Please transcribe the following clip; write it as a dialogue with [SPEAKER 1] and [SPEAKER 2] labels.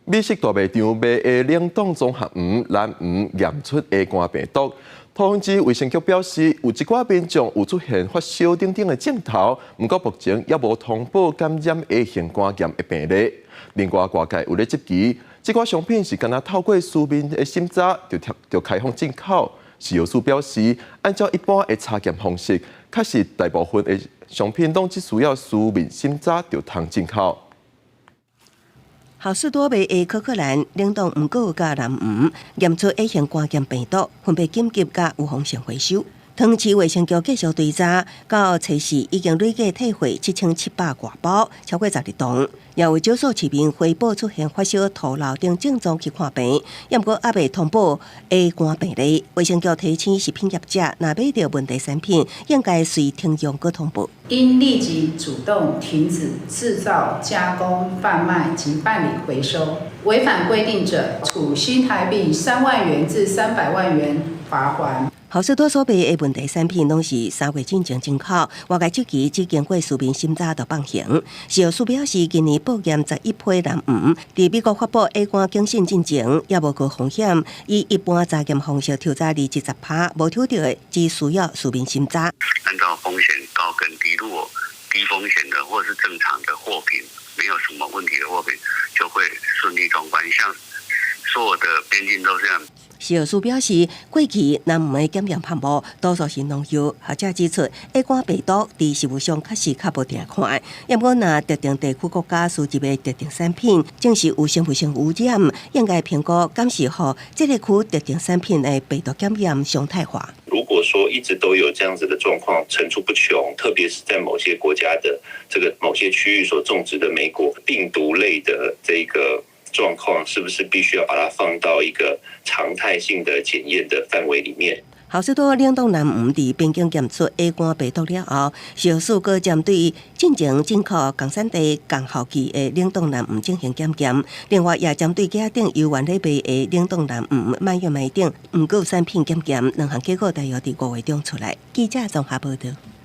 [SPEAKER 1] 美食大卖场卖的冷冻综合鱼、蓝鱼验出A肝病毒。桃园市卫生局表示，有一寡民众有出现发烧等等的症头，不过目前也无通报感染 A 型肝炎的病例。另外，外界有咧质疑，这款商品是敢若透过书面的审查就开放进口。食药署表示，按照一般的查验方式，确实大部分的商品拢只需要书面审查就通进口。
[SPEAKER 2] 好事多卖的可可兰、冷冻鱼膏加蓝鱼验出 A 型肝炎病毒，分别紧急加有风险回收。桃园市卫生局继续追查，到初四已经累计退货7700多包，超过12吨。也有少数市民回报出现发烧、吐闹等症状去看病，也不过还未通报 A 肝病例。卫生局提醒食品业者，若买到问题产品，应该随停用搁通报。
[SPEAKER 3] 应立即主动停止制造、加工、贩卖及办理回收，违反规定者，处新台币3万元至300万元罚锾。
[SPEAKER 2] 好事多所卖的问题产品，拢是3月进前进口，外界这期只经过书面审查就放行。食药署表示，今年报验11批蓝鱼，伫美国发布 A 肝警讯进前，也无高风险，以一般查验方式调查20%，无抽到的只需要书面审查。
[SPEAKER 4] 按照风险高跟低，如果低风险的或是正常的货品，没有什么问题的货品，就会顺利通关。像所有的边境都这样。
[SPEAKER 2] 食药署表示，过去南门的检验项目多数是农药，学者指出 ，A 肝病毒伫食物上确实较无定看，也不过若特定地区国家输入的特定产品，正是有成分性污染，应该评估监视好这个区特定产品的病毒检验常态化。
[SPEAKER 5] 如果说一直都有这样子的状况层出不穷，特别是在某些国家的这个某些区域所种植的莓果病毒类的这个状况，是不是必须要把它放到一个常态性的检验的范围里面？
[SPEAKER 2] 好事多冷冻蓝鱼伫边境验出 A 肝病毒了后，食药署阁针对进前进口共产地共效期的冷冻蓝鱼进行检验，另外也针对家顶由原咧卖的冷冻蓝鱼蔓越卖等鱼膏产品检验，2项结果大约伫5月中出来。记者综合报道。